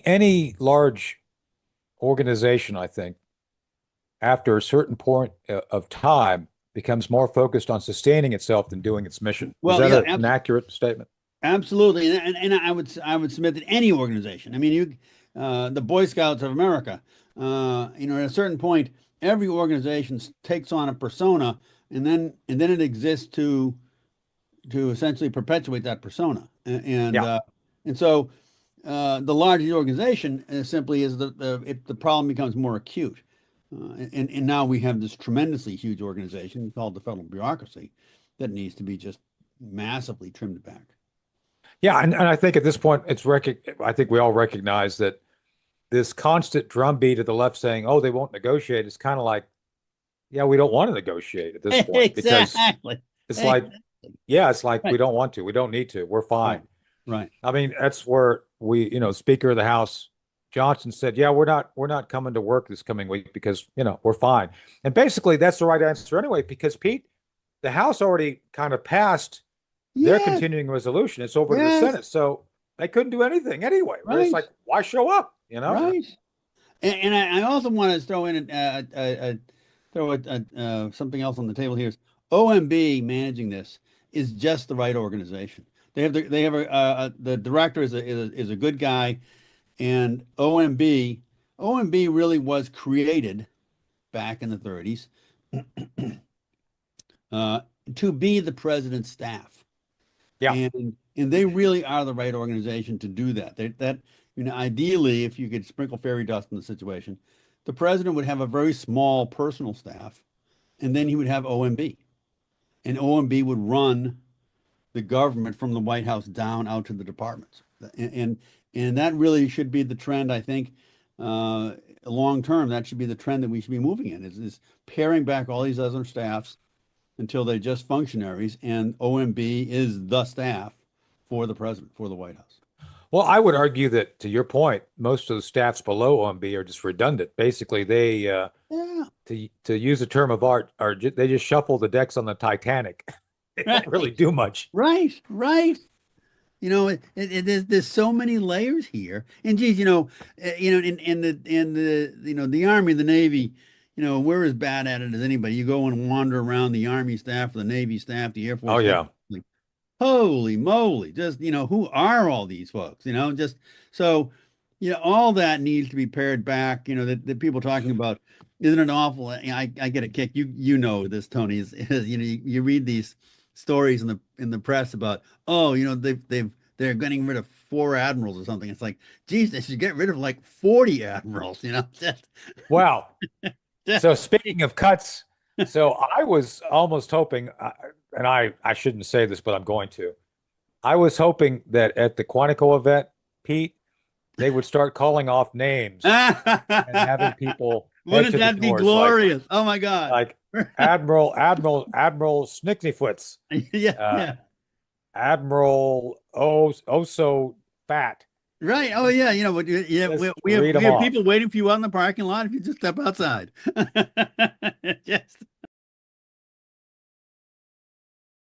any large organization, I think, after a certain point of time, becomes more focused on sustaining itself than doing its mission. Is Well, that yeah, an accurate statement? absolutely, and I would submit that any organization. I mean, the Boy Scouts of America. At a certain point, every organization takes on a persona, and then it exists to essentially perpetuate that persona. Yeah. And so the larger the organization simply is the problem becomes more acute. And now we have this tremendously huge organization called the federal bureaucracy that needs to be just massively trimmed back. Yeah, and I think at this point I think we all recognize that this constant drumbeat of the left saying, "Oh, they won't negotiate," is kind of like, yeah, we don't want to negotiate at this point because Exactly. it's like, Exactly. yeah, it's like we Right. don't want to, we don't need to, we're fine. Right. Right. I mean, that's where Speaker of the House Johnson said, "Yeah, we're not coming to work this coming week because we're fine." And basically, that's the right answer anyway, because Pete, the House already kind of passed their Yes. continuing resolution. It's over to the Yes. Senate, so they couldn't do anything anyway. Right? It's Right. like, why show up? Right. And I also want to throw in something else on the table here. Is OMB managing this is just the right organization. The director is a good guy, and OMB really was created back in the 30s uh, to be the president's staff, Yeah. and they really are the right organization to do that. Ideally, if you could sprinkle fairy dust in the situation, the president would have a very small personal staff, and then he would have OMB, and OMB would run the government from the White House down out to the departments, and that really should be the trend. I think long term, that should be the trend that we should be moving in. Is paring back all these other staffs until they're just functionaries, and OMB is the staff for the president, for the White House. Well, I would argue that, to your point, most of the staffs below OMB are just redundant. Basically, they Yeah, to use a term of art, they just shuffle the decks on the Titanic. They don't really right, do much. right, right. There's so many layers here, and geez, in the Army, the Navy, we're as bad at it as anybody. You go and wander around the Army staff, the Navy staff, the Air Oh Force staff, yeah. like, holy moly, just who are all these folks? Just so all that needs to be pared back. The people talking about, isn't it awful? I get a kick. You know this, Tony, is you read these stories in the press about, oh, they're getting rid of 4 admirals or something. It's like, geez, they should get rid of like 40 admirals. Just, Wow. just So speaking of cuts, so I was almost hoping, and I shouldn't say this, but I'm going to. I was hoping that at the Quantico event, Pete, they would start calling off names and having people head wouldn't to the that be doors like glorious? Oh my God. like Admiral Snickneyfoots, Yeah, uh, yeah. Admiral Oh so fat. Right. Oh yeah. Yeah. We, Just we have read we them have off. people waiting for you out in the parking lot if you just step outside. Yes.